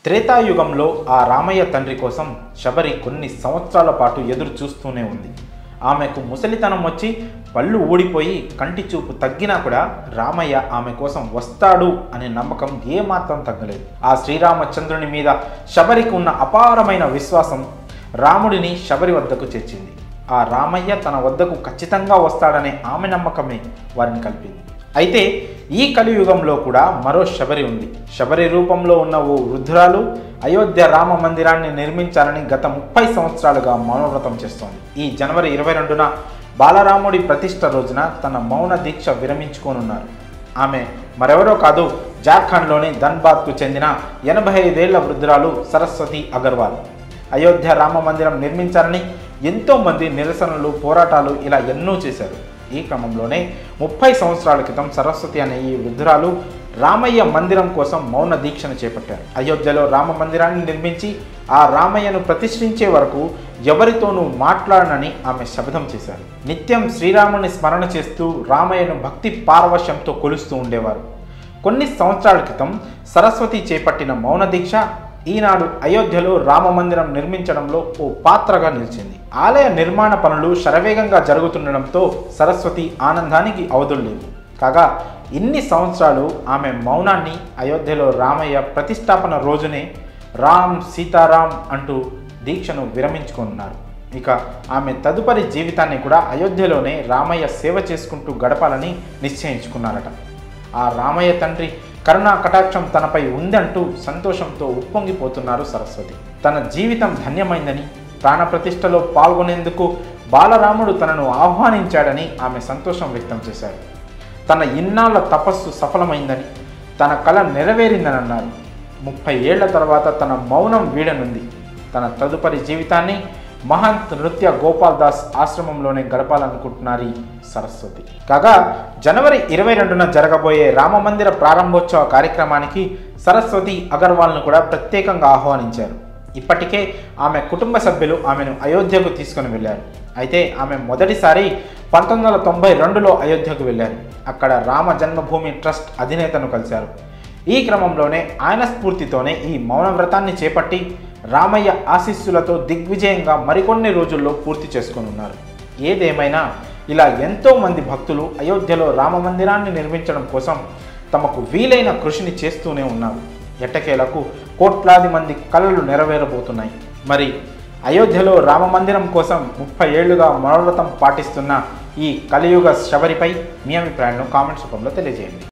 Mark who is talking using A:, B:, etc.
A: త్రేతాయుగంలో ఆ రామయ్య తండ్రి కోసం శబరి కొన్ని సంవత్సరాల పాటు ఎదురు చూస్తూనే ఉంది. ఆమెకు ముసలితనం వచ్చి పళ్ళు ఊడిపోయి కంటి చూపు తగ్గినా కూడా రామయ్య ఆమె కోసం వస్తాడు అనే నమ్మకం ఏమాత్రం తగ్గలేదు. ఆ శ్రీరామచంద్రుని మీద శబరికి ఉన్న అపారమైన విశ్వాసం రాముడిని శబరి వద్దకు చేర్చింది. ఆ రామయ్య తన వద్దకు ఖచ్చితంగా వస్తాడనే ఆమె నమ్మకమే వారిని కలిపింది. అయితే ఈ కలియుగంలో కూడా మరో శబరి ఉంది. శబరి రూపంలో ఉన్న ఓ వృద్ధురాలు అయోధ్య రామ మందిరాన్ని నిర్మించాలని గత 30 సంవత్సరాలుగా మౌనవ్రతం చేస్తోంది. ఈ జనవరి 22న బాలరాముడి ప్రతిష్ఠ రోజున తన మౌన దీక్ష విరమించుకోనున్నారు. ఆమె మరెవరో కాదు, జార్ఖండ్లోని ధన్బాద్కు చెందిన 85 ఏళ్ల వృద్ధురాలు సరస్వతి అగర్వాల్. అయోధ్య రామ మందిరం నిర్మించాలని ఎంతోమంది నిరసనలు, పోరాటాలు ఇలా ఎన్నో చేశారు. ఈ క్రమంలోనే 30 సంవత్సరాల క్రితం సరస్వతి అనే ఈ వృద్ధురాలు రామయ్య మందిరం కోసం మౌన దీక్షను చేపట్టారు. అయోధ్యలో రామ మందిరాన్ని నిర్మించి ఆ రామయ్యను ప్రతిష్ఠించే వరకు ఎవరితోనూ మాట్లాడనని ఆమె శపథం చేశారు. నిత్యం శ్రీరాముని స్మరణ చేస్తూ రామయ్యను భక్తి పారవశ్యంతో కొలుస్తూ ఉండేవారు. కొన్ని సంవత్సరాల క్రితం సరస్వతి చేపట్టిన మౌన దీక్ష ఈనాడు అయోధ్యలో రామ మందిరం నిర్మించడంలో ఓ పాత్రగా నిలిచింది. ఆలయ నిర్మాణ పనులు శరవేగంగా జరుగుతుండడంతో సరస్వతి ఆనందానికి అవధుల్లేవు. కాగా ఇన్ని సంవత్సరాలు ఆమె మౌనాన్ని అయోధ్యలో రామయ్య ప్రతిష్టాపన రోజునే రామ్ సీతారాం అంటూ దీక్షను విరమించుకున్నారు. ఇక ఆమె తదుపరి జీవితాన్ని కూడా అయోధ్యలోనే రామయ్య సేవ చేసుకుంటూ గడపాలని నిశ్చయించుకున్నారట. ఆ రామయ్య తండ్రి కరుణా కటాక్షం తనపై ఉందంటూ సంతోషంతో ఉప్పొంగిపోతున్నారు సరస్వతి. తన జీవితం ధన్యమైందని, ప్రాణప్రతిష్ఠలో పాల్గొనేందుకు బాలరాముడు తనను ఆహ్వానించాడని ఆమె సంతోషం వ్యక్తం చేశారు. తన ఇన్నాళ్ల తపస్సు సఫలమైందని, తన కల నెరవేరిందని అన్నారు. 30 ఏళ్ల తర్వాత తన మౌనం వీడనుంది. తన తదుపరి జీవితాన్ని మహంత్ నృత్య గోపాల్ దాస్ ఆశ్రమంలోనే గడపాలనుకుంటున్నారు సరస్వతి. కాగా జనవరి 22న జరగబోయే రామమందిర ప్రారంభోత్సవ కార్యక్రమానికి సరస్వతి అగర్వాల్ను కూడా ప్రత్యేకంగా ఆహ్వానించారు. ఇప్పటికే ఆమె కుటుంబ సభ్యులు ఆమెను అయోధ్యకు తీసుకుని వెళ్ళారు. అయితే ఆమె మొదటిసారి 1992లో అయోధ్యకు వెళ్ళారు. అక్కడ రామ జన్మభూమి ట్రస్ట్ అధినేతను కలిశారు. ఈ క్రమంలోనే ఆయన స్ఫూర్తితోనే ఈ మౌన వ్రతాన్ని చేపట్టి రామయ్య ఆశీస్సులతో దిగ్విజయంగా మరికొన్ని రోజుల్లో పూర్తి చేసుకొనున్నారు. ఏదేమైనా ఇలా ఎంతోమంది భక్తులు అయోధ్యలో రామ మందిరాన్ని నిర్మించడం కోసం తమకు వీలైన కృషిని చేస్తూనే ఉన్నారు. ఎట్టకేలకు కోట్లాది మంది కలలు నెరవేరబోతున్నాయి. మరి అయోధ్యలో రామ మందిరం కోసం 30 ఏళ్లుగా మౌనవ్రతం పాటిస్తున్న ఈ కలియుగ శబరిపై మీ అభిప్రాయాలను కామెంట్స్ రూపంలో తెలియజేయండి.